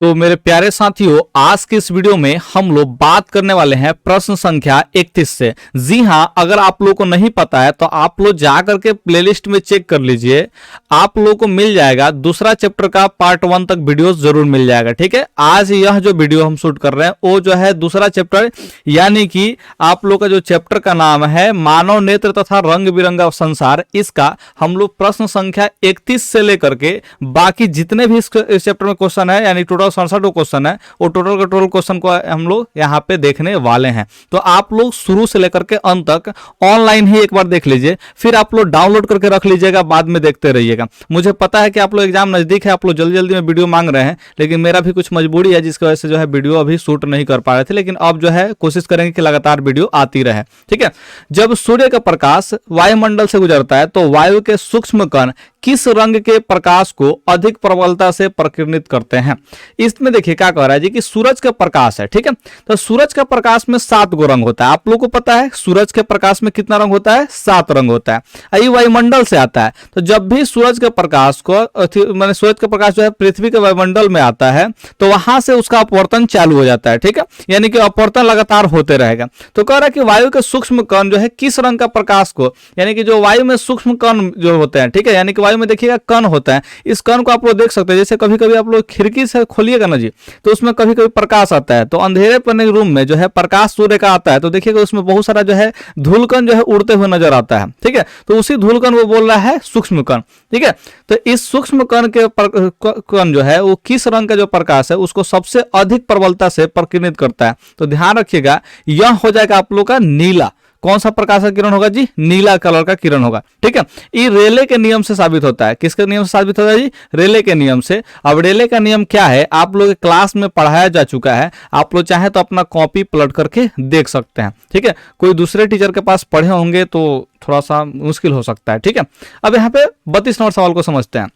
तो मेरे प्यारे साथियों, आज के इस वीडियो में हम लोग बात करने वाले हैं प्रश्न संख्या 31 से। जी हां, अगर आप लोगों को नहीं पता है तो आप लोग जाकर के प्लेलिस्ट में चेक कर लीजिए, आप लोगों को मिल जाएगा। दूसरा चैप्टर का पार्ट 1 तक वीडियो जरूर मिल जाएगा। ठीक है, आज यह जो वीडियो हम शूट कर रहे हैं वो जो है दूसरा चैप्टर, यानी कि आप लोग का जो चैप्टर का नाम है मानव नेत्र तथा रंग बिरंगा संसार, इसका हम लोग प्रश्न संख्या 31 से लेकर के बाकी जितने भी इस चैप्टर में क्वेश्चन है, यानी टोटल 67 क्वेश्चन है, वो टोटल का टोटल क्वेश्चन को हम लोग यहाँ पे देखने वाले हैं। तो आप लोग शुरू से लेकर के अंत तक ऑनलाइन ही एक बार देख लीजिए, फिर आप लोग डाउनलोड करके रख लीजिएगा, बाद में देखते रहिएगा। मुझे पता है कि आप लोग एग्जाम नजदीक है, आप लोग जल्दी जल्दी में वीडियो मांग रहे हैं, लेकिन मेरा भी कुछ मजबूरी है जिसकी वजह से जो है वीडियो अभी शूट नहीं कर पा रहे थे, लेकिन अब जो है कोशिश करेंगे कि लगातार वीडियो आती रहे। ठीक है, जब सूर्य का प्रकाश वायुमंडल से गुजरता है तो वायु के सूक्ष्म कण किस रंग के प्रकाश को अधिक प्रबलता से प्रकीर्णित करते हैं? इसमें देखिए क्या कह रहा है जी कि सूरज का प्रकाश है। ठीक है, तो सूरज का प्रकाश में 7 गो रंग होता है। आप लोगों को पता है सूरज के प्रकाश में कितना रंग होता है? 7 रंग होता है। ये वायुमंडल से आता है, तो जब भी सूरज के प्रकाश को माने सूरज का प्रकाश जो है पृथ्वी के वायुमंडल में आता है तो वहां से उसका अपवर्तन चालू हो जाता है। ठीक है, यानी कि अपवर्तन लगातार होते रहेगा। तो कह रहा है कि वायु के सूक्ष्म कण जो है किस रंग का प्रकाश को, यानी कि जो वायु में सूक्ष्म कण जो होते हैं, ठीक है, यानी कि वायु में देखिएगा कण होता है, इस कण को आप लोग देख सकते हैं। जैसे कभी कभी आप लोग खिड़की से खोलिएगा ना जी, तो उसमें कभी कभी प्रकाश आता है, तो अंधेरे पड़ने रूम में जो है प्रकाश सूर्य का आता है, तो देखिएगा उसमें बहुत सारा जो है धूलकण जो है उड़ते हुए नजर आता है। ठीक है, तो उसी धूलकण वो बोल रहा है सूक्ष्म कण। ठीक है, तो इस सूक्ष्म कण के कण जो है वो किस रंग का जो प्रकाश है उसको सबसे अधिक प्रबलता से प्रकीर्णित करता है? तो ध्यान रखिएगा, यह हो जाएगा आप लोग का नीला। कौन सा प्रकाश का किरण होगा जी? नीला कलर का किरण होगा। ठीक है, ये रेले के नियम से साबित होता है। किसके नियम से साबित होता है जी? रेले के नियम से। अब रेले का नियम क्या है आप लोग क्लास में पढ़ाया जा चुका है, आप लोग चाहे तो अपना कॉपी पलट करके देख सकते हैं। ठीक है, कोई दूसरे टीचर के पास पढ़े होंगे तो थोड़ा सा मुश्किल हो सकता है। ठीक है, अब यहाँ पे 32 नंबर सवाल को समझते हैं।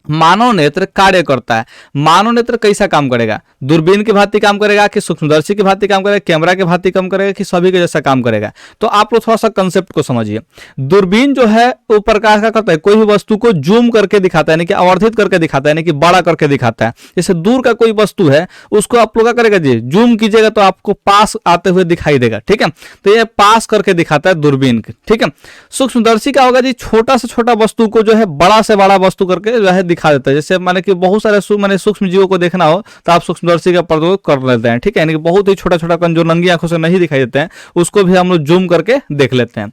मानव नेत्र कार्य करता है। मानव नेत्र कैसा काम करेगा? दूरबीन की भांति काम करेगा कि सूक्ष्मदर्शी की भांति काम करेगा, कैमरा की भांति काम करेगा कि सभी के जैसा काम करेगा? तो आप लोग थोड़ा सा कंसेप्ट को समझिए। दूरबीन जो है वो प्रकाश का करता है, कोई भी वस्तु को जूम करके दिखाता है, यानी कि आवर्धित करके दिखाता है, यानी कि बड़ा करके दिखाता है। जैसे दूर का कोई वस्तु है उसको आप लोग क्या करेगा जी? जूम कीजिएगा तो आपको पास आते हुए दिखाई देगा। ठीक है, तो ये पास करके दिखाता है दूरबीन। ठीक है, सूक्ष्मदर्शी का होगा जी, छोटा से छोटा वस्तु को जो है बड़ा से बड़ा वस्तु करके जो है दिखा देता है। जैसे माने कि बहुत सारे माने सूक्ष्म जीवों को देखना हो तो आप सूक्ष्मदर्शी का प्रयोग कर लेते हैं। ठीक है, यानी कि बहुत ही छोटा छोटा कण जो नंगी आंखों से नहीं दिखाई देते हैं उसको भी हम लोग जूम करके देख लेते हैं।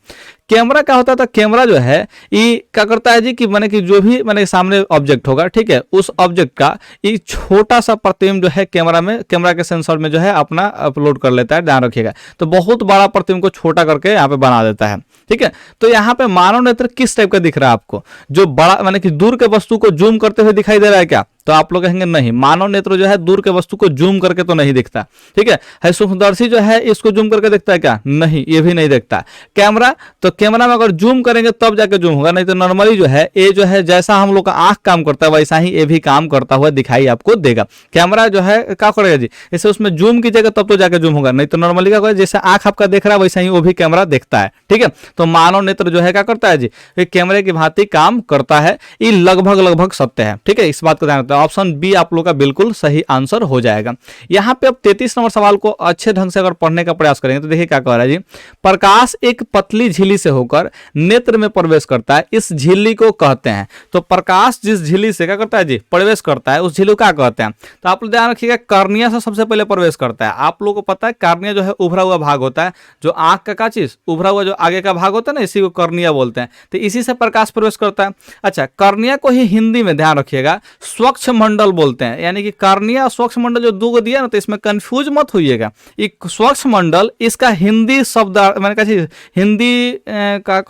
कैमरा क्या होता था? कैमरा जो है ये क्या करता है जी कि माने कि जो भी माने सामने ऑब्जेक्ट होगा, ठीक है, उस ऑब्जेक्ट का ये छोटा सा प्रतिबिंब जो है कैमरा के सेंसर में जो है अपना अपलोड कर लेता है। ध्यान रखिएगा, तो बहुत बड़ा प्रतिबिंब को छोटा करके यहाँ पे बना देता है। ठीक है, तो यहाँ पे मानव नेत्र किस टाइप का दिख रहा है आपको? जो बड़ा माने कि दूर के वस्तु को जूम करते हुए दिखाई दे रहा है क्या? तो आप लोग कहेंगे नहीं, मानव नेत्र जो है दूर के वस्तु को जूम करके तो नहीं दिखता। ठीक है, सूक्ष्मदर्शी जो है इसको जूम करके दिखता है क्या? नहीं, ये भी नहीं दिखता। कैमरा, तो कैमरा में अगर जूम करेंगे तब जाके जूम होगा, नहीं तो नॉर्मली जो है ये जो है जैसा हम लोग का आंख काम करता है वैसा ही ये भी काम करता हुआ दिखाई आपको देगा। कैमरा जो है क्या करेगा जी? जैसे उसमें जूम कीजिएगा तब तो जाके जूम होगा, नहीं तो नॉर्मली क्या करेगा, जैसे आंख आपका देख रहा है वैसा ही वो भी कैमरा देखता है। ठीक है, तो मानव नेत्र जो है क्या करता है जी? ये कैमरे की भांति काम करता है। ये लगभग सत्य है। ठीक है, इस बात को ध्यान रखते हैं। ऑप्शन बी आप लोग का बिल्कुल सही आंसर हो जाएगा। यहाँ पे अब 33 नंबर सवाल को अच्छे ढंग से अगर पढ़ने का प्रयास करेंगे तो देखिए क्या कह रहा है जी। प्रकाश एक पतली झिल्ली से होकर नेत्र में प्रवेश करता है, इस झिल्ली को कहते हैं। तो प्रकाश जिस झिल्ली से क्या करता है जी? प्रवेश करता है, उस झिल्ली को क्या कहते हैं? तो आप लोग ध्यान रखिएगा, कर्निया से सबसे पहले प्रवेश करता है। आप लोगों को पता है कर्निया जो है उभरा हुआ भाग होता है, जो आंख का चीज उभरा हुआ जो आगे का भाग होता है ना, इसी को कर्निया बोलते हैं। तो इसी से प्रकाश प्रवेश करता है। अच्छा, कर्निया को ही हिंदी में ध्यान रखिएगा स्वच्छ मंडल बोलते हैं, यानी कि कर्निया स्वच्छ मंडल जो दो दिया ना, तो इसमें कंफ्यूज मत होइएगा। ये स्वच्छ मंडल इसका हिंदी शब्द मैंने कहा हिंदी का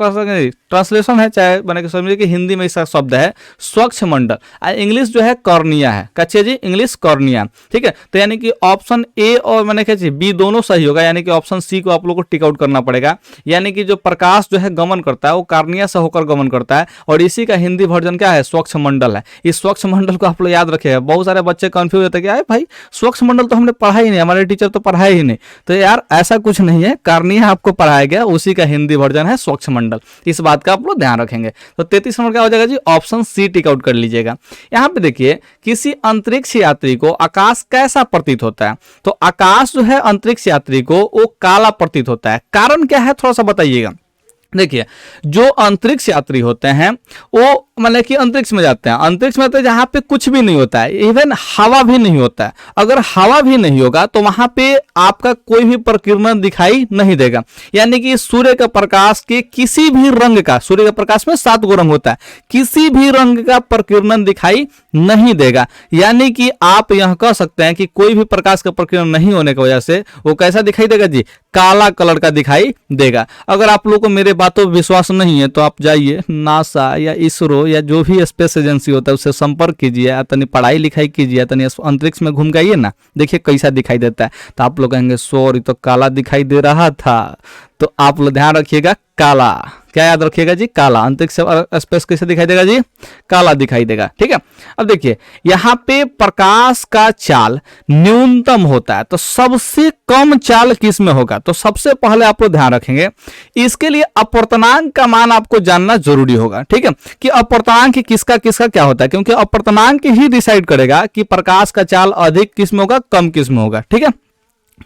ट्रांसलेशन है, चाहे मैंने समझिए कि हिंदी में इसका शब्द है स्वच्छ मंडल, इंग्लिश जो है कर्निया है। कच्चे जी इंग्लिश कर्निया। ठीक है, तो यानी कि ऑप्शन ए और मैंने कहा बी दोनों सही होगा, यानी कि ऑप्शन सी को आप लोग को टिक आउट करना पड़ेगा। यानी कि जो प्रकाश जो है गमन करता है वो कर्निया से होकर गमन करता है, और इसी का हिंदी वर्जन क्या है? स्वच्छ मंडल है। इस स्वच्छ मंडल को आप लोग याद रखिएगा। बहुत सारे बच्चे कंफ्यूज होते हैं कि अरे भाई स्वच्छ मंडल तो हमने पढ़ा ही नहीं, हमारे टीचर तो पढ़ाए ही नहीं। तो यार ऐसा कुछ नहीं है, कर्निया आपको पढ़ाया गया, उसी का हिंदी वर्जन है स्वच्छ मंडल। इस बात बात का आप लोग ध्यान रखेंगे। तो 33 नंबर क्या हो जाएगा जी, ऑप्शन सी टिक आउट कर लीजिएगा। यहाँ पे देखिए, किसी अंतरिक्ष यात्री को आकाश कैसा प्रतीत होता है? तो आकाश जो है अंतरिक्ष यात्री को वो काला प्रतीत होता है। कारण क्या है थोड़ा सा बताइएगा। देखिए, जो अंतरिक्ष यात्री होते हैं वो मतलब कि अंतरिक्ष में जाते हैं, अंतरिक्ष में तो जहाँ पे कुछ भी नहीं होता है, इवन हवा भी नहीं होता है। अगर हवा भी नहीं होगा तो वहां पे आपका कोई भी प्रकीर्णन दिखाई नहीं देगा, यानी कि सूर्य का प्रकाश के किसी भी रंग का, सूर्य के प्रकाश में 7 गो रंग होता है, किसी भी रंग का प्रकीर्णन दिखाई नहीं देगा। यानी कि आप यह कह सकते हैं कि कोई भी प्रकाश का प्रकीर्णन नहीं होने की वजह से वो कैसा दिखाई देगा जी, काला कलर का दिखाई देगा। अगर आप लोगों को मेरे बातों पर विश्वास नहीं है तो आप जाइए नासा या इसरो या जो भी स्पेस एजेंसी होता है उससे संपर्क कीजिए, तनी पढ़ाई लिखाई कीजिए, तनी अंतरिक्ष में घूम के आइए ना, देखिए कैसा दिखाई देता है। तो आप लोग कहेंगे सॉरी तो काला दिखाई दे रहा था। तो आप लोग ध्यान रखिएगा, काला, क्या याद रखिएगा जी, काला। अंतरिक्ष स्पेस कैसे दिखाई देगा जी, काला दिखाई देगा। ठीक है, अब देखिए यहाँ पे प्रकाश का चाल न्यूनतम होता है, तो सबसे कम चाल किस में होगा? तो सबसे पहले आप लोग ध्यान रखेंगे, इसके लिए अपवर्तनांक का मान आपको जानना जरूरी होगा। ठीक है, कि अपवर्तनांक किसका किसका क्या होता है, क्योंकि अपवर्तनांक ही डिसाइड करेगा कि प्रकाश का चाल अधिक किस में होगा, कम किस में होगा। ठीक है,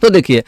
तो देखिए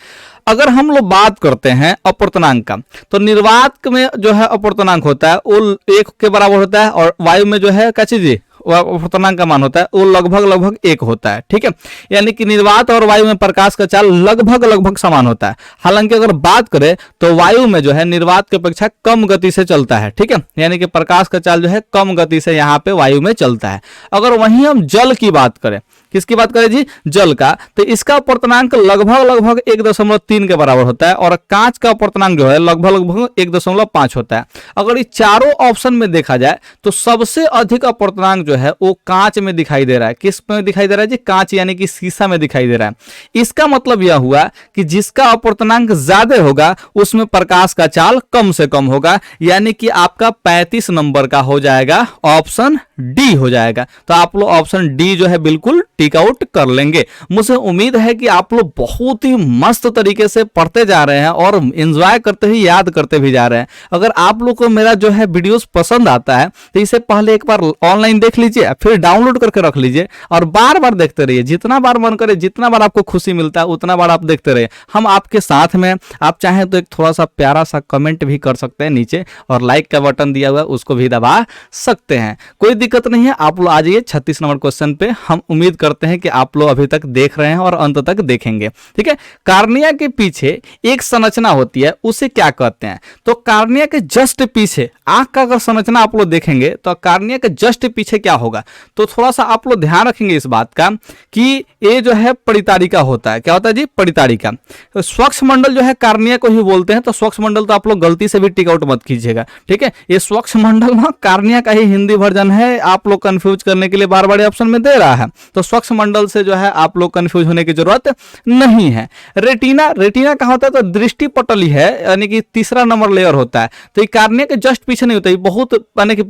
अगर हम लोग बात करते हैं अपवर्तनांक का, तो निर्वात में जो है अपवर्तनांक होता है वो 1 के बराबर होता है, और वायु में जो है क्या चीज जी, अपवर्तनांक का मान होता है वो लगभग 1 होता है। ठीक है, यानी कि निर्वात और वायु में प्रकाश का चाल लगभग समान होता है। हालांकि अगर बात करें तो वायु में जो है निर्वात की अपेक्षा कम गति से चलता है। ठीक है, यानी कि प्रकाश का चाल जो है कम गति से यहाँ पे वायु में चलता है। अगर वहीं हम जल की बात करें, किसकी बात करें जी, जल का, तो इसका अपवर्तनांक लगभग 1.3 के बराबर होता है, और कांच का अपवर्तनांक जो है लगभग 1.5 होता है। अगर इस चारों ऑप्शन में देखा जाए तो सबसे अधिक अपवर्तनांक जो है वो कांच में दिखाई दे रहा है। किस में दिखाई दे रहा है जी, कांच यानी कि शीशा में दिखाई दे रहा है। इसका मतलब यह हुआ कि जिसका अपवर्तनांक ज्यादा होगा उसमें प्रकाश का चाल कम से कम होगा, यानी कि आपका 35 नंबर का हो जाएगा ऑप्शन डी हो जाएगा। तो आप लोग ऑप्शन डी जो है बिल्कुल टिक आउट कर लेंगे। मुझे उम्मीद है कि आप लोग बहुत ही मस्त तरीके से पढ़ते जा रहे हैं और एंजॉय करते ही याद करते भी जा रहे हैं। अगर आप लोग को मेरा जो है वीडियोस पसंद आता है तो इसे पहले एक बार ऑनलाइन देख लीजिए, फिर डाउनलोड करके रख लीजिए और बार बार देखते रहिए। जितना बार मन करे, जितना बार आपको खुशी मिलता है उतना बार आप देखते रहिए। हम आपके साथ में, आप चाहें तो एक थोड़ा सा प्यारा सा कमेंट भी कर सकते हैं नीचे, और लाइक का बटन दिया हुआ है उसको भी दबा सकते हैं, कोई दिक्कत नहीं है। आप लोग आ जाइए 36 नंबर क्वेश्चन पे। हम उम्मीद करते हैं कि आप लोग अभी तक देख रहे हैं और अंत तक देखेंगे। ठीक है, कार्निया के पीछे एक संरचना होती है, उसे क्या कहते हैं? तो कार्निया के जस्ट पीछे, आंख का अगर संरचना आप लोग देखेंगे तो कार्निया के जस्ट पीछे क्या होगा? तो थोड़ा सा आप लोग ध्यान रखेंगे इस बात का कि ये जो है परितारिका होता है। क्या होता है जी? परितारिका। तो स्वच्छ मंडल जो है कार्निया को ही बोलते हैं, तो स्वच्छ मंडल तो आप लोग गलती से भी टिक आउट मत कीजिएगा। ठीक है, ये स्वच्छ मंडल ना कार्निया का ही हिंदी वर्जन है, आप लोग कंफ्यूज करने के लिए बार बार ऑप्शन में दे रहा है। तो स्वच्छ मंडल से जो है आप लोग कंफ्यूज होने की जरूरत नहीं है। रेटिना, रेटिना कहाँ होता है? तो दृष्टि पटल है, यानी कि तीसरा नंबर लेयर होता है। तो ये कार्निया के जस्ट पीछे नहीं होता, ये बहुत यानी कि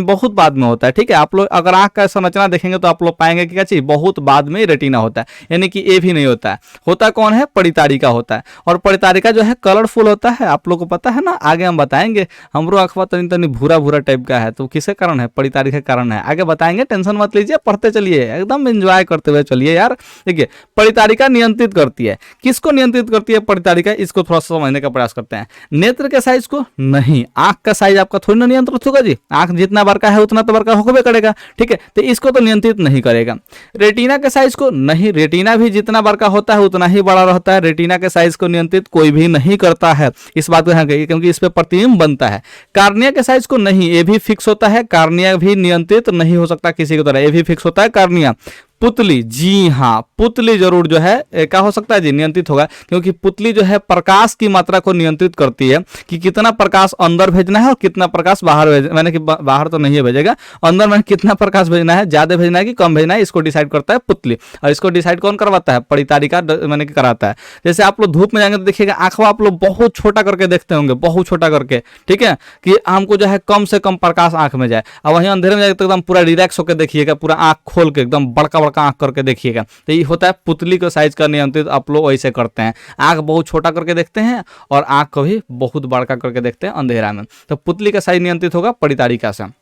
बहुत बाद में होता है। ठीक है, आप लोग अगर आंख का संरचना देखेंगे तो आप लोग पाएंगे कि क्या चीज बहुत बाद में रेटिना होता है, यानी कि ये भी नहीं होता है। होता कौन है? परितारिका होता है। और परितारिका जो है कलरफुल होता है, आप लोग को पता है ना, आगे हम बताएंगे। हमरो अखबार तनी तनी भूरा भूरा टाइप का है, तो किसके कारण है? परितारिका के कारण है, आगे बताएंगे, टेंशन मत लीजिए, पढ़ते चलिए, एकदम एंजॉय करते हुए चलिए यार। देखिए, परितारिका नियंत्रित करती है, किसको नियंत्रित करती है परितारिका? इसको थोड़ा सा समझने का प्रयास करते हैं। नेत्र के साइज को नहीं, आंख का साइज आपका थोड़ी ना नियंत्रित होगा जी, आंख जितना बड़का है उतना तो बड़का होगा करेगा। ठीक है, तो इसको तो नियंत्रित नहीं करेगा। रेटिना के साइज को नहीं, रेटिना भी जितना बड़का होता है उतना ही बड़ा रहता है, रेटिना के साइज को नियंत्रित कोई भी नहीं करता है, इस बात को ध्यान रखिए क्योंकि इस पे प्रतिबिंब बनता है। कार्निया के साइज को नहीं, ये भी फिक्स होता है, कार्निया भी नियंत्रित नहीं हो सकता किसी की तरह, ये भी फिक्स होता है कार्निया। पुतली, जी हाँ, पुतली जरूर जो है क्या हो सकता है जी? नियंत्रित होगा, क्योंकि पुतली जो है प्रकाश की मात्रा को नियंत्रित करती है कि कितना प्रकाश अंदर भेजना है और कितना प्रकाश बाहर मैंने कि बाहर तो नहीं भेजेगा, अंदर में कितना प्रकाश भेजना है, ज्यादा भेजना है कि कम भेजना है, इसको डिसाइड करता है पुतली। और इसको डिसाइड कौन करवाता है? परितारिका मैंने कि कराता है। जैसे आप लोग धूप में जाएंगे तो देखिएगा आंखों आप लोग बहुत छोटा करके देखते होंगे, बहुत छोटा करके। ठीक है, कि हमको जो है कम से कम प्रकाश आंख में जाए, और वहीं अंधेरे में जाएगा तो एकदम पूरा रिलैक्स होकर देखिएगा, पूरा आंख खोल के एकदम बड़का बड़का आंख करके देखिएगा, तो ये होता है पुतली के साइज का नियंत्रित आप लोग ऐसे करते हैं। आंख बहुत छोटा करके देखते हैं और आंख को भी बहुत बड़का करके देखते हैं अंधेरा में, तो पुतली का साइज नियंत्रित होगा परितारिका से।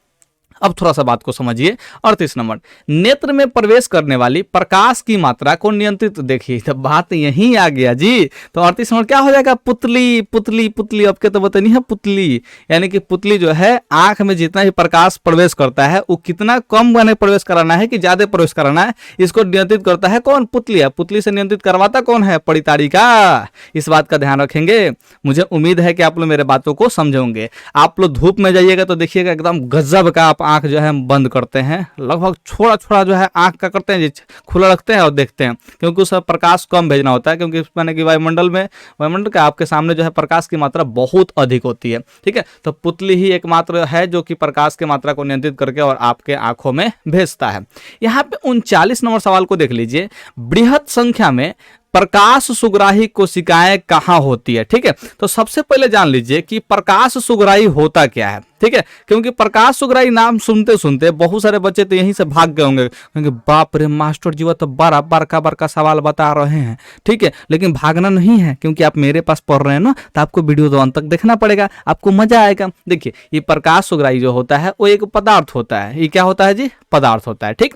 अब थोड़ा सा बात को समझिए। 38 नंबर, नेत्र में प्रवेश करने वाली प्रकाश की मात्रा को नियंत्रित, देखिए तो बात यहीं आ गया जी। तो 38 नंबर क्या हो जाएगा, पुतली पुतली पुतली। अब के तो बतानी है पुतली, यानी कि पुतली जो है आंख में जितना ही प्रकाश प्रवेश करता है वो कितना कम बने प्रवेश कराना है कि ज्यादा प्रवेश कराना है, इसको नियंत्रित करता है कौन, पुतली है। पुतली से नियंत्रित करवाता कौन है, परितारिका। इस बात का ध्यान रखेंगे। मुझे उम्मीद है कि आप लोग मेरे बातों को समझेंगे। आप लोग धूप में जाइएगा तो देखिएगा एकदम गजब का आप आंख जो है बंद करते हैं, लगभग छोड़ा छोड़ा जो है आंख का करते हैं, खुला रखते हैं और देखते हैं, क्योंकि उस प्रकाश कम भेजना होता है, क्योंकि माने कि वायुमंडल का आपके सामने जो है प्रकाश की मात्रा बहुत अधिक होती है। ठीक है, तो पुतली ही एकमात्र है जो कि प्रकाश की मात्रा को नियंत्रित करके और आपके आंखों में भेजता है। यहाँ पे 39 नंबर सवाल को देख लीजिए, बृहत संख्या में प्रकाश सुग्राही कोशिकाएं कहाँ होती है। ठीक है, तो सबसे पहले जान लीजिए कि प्रकाश सुग्राही होता क्या है। ठीक है, क्योंकि प्रकाश सुग्राही नाम सुनते सुनते बहुत सारे बच्चे तो यहीं से भाग गए होंगे, क्योंकि बाप रे मास्टर जी वो तो बड़ा बड़का बड़का सवाल बता रहे हैं। ठीक है, लेकिन भागना नहीं है, क्योंकि आप मेरे पास पढ़ रहे हैं ना, तो आपको वीडियो तो अंत तक देखना पड़ेगा, आपको मजा आएगा। देखिए, ये प्रकाश सुग्राही जो होता है वो एक पदार्थ होता है। ये क्या होता है जी, पदार्थ होता है। ठीक,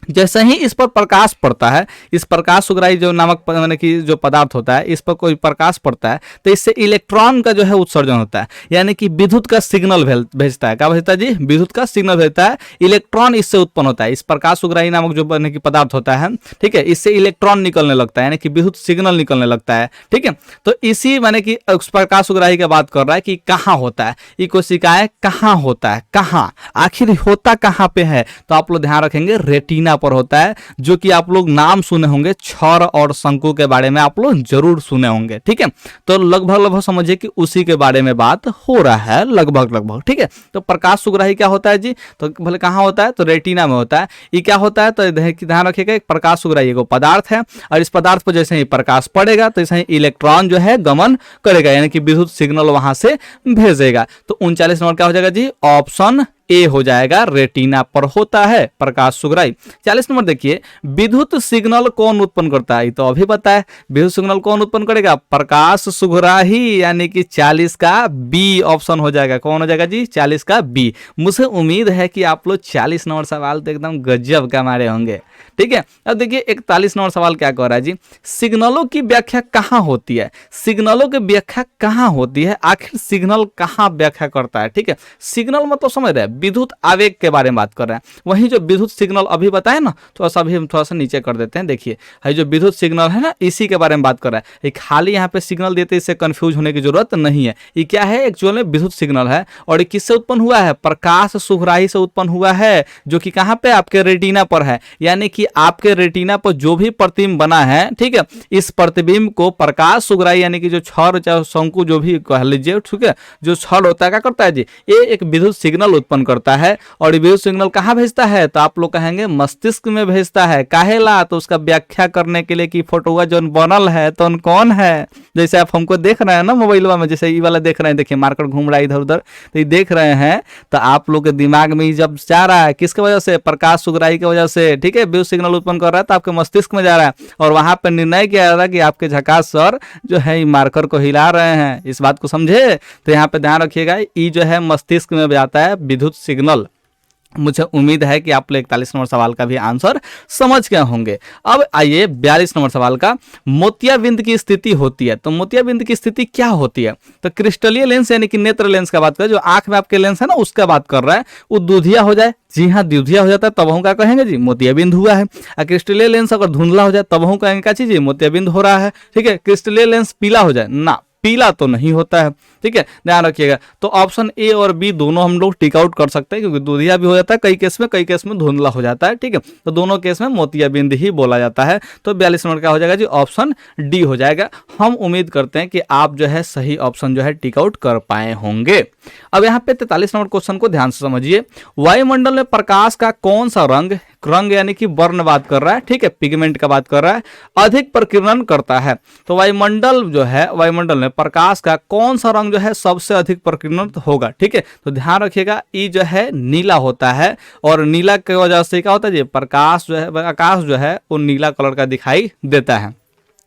जैसे ही इस पर प्रकाश पड़ता है, इस प्रकाश सुग्राही जो नामक माने कि जो पदार्थ होता है, इस पर कोई प्रकाश पड़ता है तो इससे इलेक्ट्रॉन का जो है उत्सर्जन होता है, यानी कि विद्युत का सिग्नल भेजता है। क्या भेजता है जी, विद्युत का सिग्नल भेजता है, इलेक्ट्रॉन इससे उत्पन्न होता है। इस प्रकाश सुग्राही नामक जो माने कि पदार्थ होता है, ठीक है, इससे इलेक्ट्रॉन निकलने लगता है, यानी कि विद्युत सिग्नल निकलने लगता है। ठीक है, तो इसी माने कि उस प्रकाश सुग्राही की बात कर रहा है कि कहाँ होता है, ये कोशिकाएं कहाँ होता है, कहाँ आखिर होता कहाँ पे है। तो आप लोग ध्यान रखेंगे रेटिना पर होता है, जो कि आप लोग नाम सुने होंगे, क्षौर और शंकु के बारे में आप लोग जरूर सुने होंगे। ठीक है, तो लगभग समझिए कि उसी के बारे में बात हो रहा है, लगभग। ठीक है, तो प्रकाश सुग्राही क्या होता है जी, तो भले कहाँ होता है, तो रेटिना में होता है। ये क्या होता है, तो ध्यान रखिएगा, एक प्रकाश सुग्राही को पदार्थ है, और इस पदार्थ पर जैसे ही प्रकाश पड़ेगा तो जैसे ही इलेक्ट्रॉन जो है गमन करेगा, यानी कि विद्युत सिग्नल वहां से भेजेगा। तो 39 नंबर क्या हो जाएगा जी, ऑप्शन ए हो जाएगा, रेटिना पर होता है प्रकाश सुग्राही। 40 नंबर देखिए, विद्युत सिग्नल कौन उत्पन्न करता है, तो अभी बताया विद्युत सिग्नल कौन उत्पन्न करेगा, प्रकाश सुग्राही, यानी कि 40 का बी ऑप्शन हो जाएगा। कौन हो जाएगा जी, 40 का बी। मुझे उम्मीद है कि आप लोग 40 नंबर सवाल तो एकदम गजब का मारे होंगे। ठीक है, अब देखिए 41 नंबर सवाल क्या कह रहा है जी, सिग्नलों की व्याख्या कहाँ होती है, सिग्नलों की व्याख्या कहाँ होती है, आखिर सिग्नल कहाँ व्याख्या करता है। ठीक है, सिग्नल मतलब समझ रहे हैं, विद्युत आवेग के बारे में बात कर रहे हैं। वहीं जो विद्युत सिग्नल अभी बताए ना, थोड़ा सा अभी हम थोड़ा सा नीचे कर देते हैं। देखिए, है जो विद्युत सिग्नल है ना, इसी के बारे में बात कर रहा है। ये खाली यहाँ पे सिग्नल देते, इससे कंफ्यूज होने की जरूरत नहीं है। ये क्या है, एक्चुअल में विद्युत सिग्नल है, और ये किससे उत्पन्न हुआ है, प्रकाश सुग्राही से उत्पन्न हुआ है, जो कि कहाँ पे, आपके रेटिना पर है। यानी कि आपके रेटिना पर जो भी प्रतिबिंब बना है, ठीक है, इस प्रतिबिंब को प्रकाश सुग्राही, यानी कि जो क्षौर चाहे शंकु जो भी कह लीजिए, ठीक है, जो क्षौर होता है क्या करता है जी, ये एक विद्युत सिग्नल उत्पन्न करता है। और विद्युत सिग्नल कहाँ भेजता है, तो आप लोग कहेंगे मस्तिष्क में भेजता है। काहेला, तो उसका व्याख्या करने के लिए कि फोटोआ जो बनल है तो कौन है, जैसे आप हमको देख रहे हैं ना मोबाइल में, जैसे ये वाला देख रहे हैं, देखिए मार्कर घूम रहा है इधर उधर, तो ये देख रहे हैं, तो आप लोग के दिमाग में जब जा रहा है, किसके वजह से, प्रकाश सुग्राही की वजह से। ठीक है, विद्युत सिग्नल उत्पन्न कर रहा है तो आपके मस्तिष्क में जा रहा है, और वहां पर निर्णय किया जा रहा है कि आपके झकास सर जो है मार्कर को हिला रहे हैं। इस बात को समझे, तो यहाँ पे ध्यान रखिएगा, ये जो है मस्तिष्क में जाता है विद्युत सिग्नल। मुझे उम्मीद है कि आप लोग 41 नंबर सवाल का भी आंसर समझ गए होंगे। अब आइए 42 नंबर सवाल का, मोतियाबिंद की स्थिति होती है। तो मोतियाबिंद की स्थिति क्या होती है, तो क्रिस्टलीय लेंस यानी कि नेत्र लेंस का बात कर, जो आंख में आपके लेंस है ना उसका बात कर रहा है, वो दूधिया हो जाए। जी हाँ, दूधिया हो जाता है तब हम क्या कहेंगे जी, मोतियाबिंद हुआ है। क्रिस्टलीय लेंस अगर धुंधला हो जाए तब हम कहेंगे क्या चीज, मोतियाबिंद हो रहा है। ठीक है, क्रिस्टलीय लेंस पीला हो जाए ना, पीला तो नहीं होता है। ठीक है, ध्यान रखिएगा। तो ऑप्शन ए और बी दोनों हम लोग टिक आउट कर सकते हैं, क्योंकि दूधिया भी हो जाता है कई केस में धुंधला हो जाता है। ठीक है, तो दोनों केस में मोतियाबिंद ही बोला जाता है। तो 42 नंबर का हो जाएगा जी, ऑप्शन डी हो जाएगा। हम उम्मीद करते हैं कि आप जो है सही ऑप्शन जो है टिक आउट कर पाए होंगे। अब यहाँ पे 43 नंबर क्वेश्चन को ध्यान से समझिए, वायुमंडल में प्रकाश का कौन सा रंग रंग यानी कि वर्ण बात कर रहा है, ठीक है, पिगमेंट का बात कर रहा है, अधिक प्रकीर्णन करता है। तो वायुमंडल जो है, वायुमंडल में प्रकाश का कौन सा रंग जो है सबसे अधिक प्रकीर्णन होगा, ठीक है। तो ध्यान रखिएगा ई जो है नीला होता है, और नीला की वजह से क्या होता है जी, प्रकाश जो है, आकाश जो है वो नीला कलर का दिखाई देता है,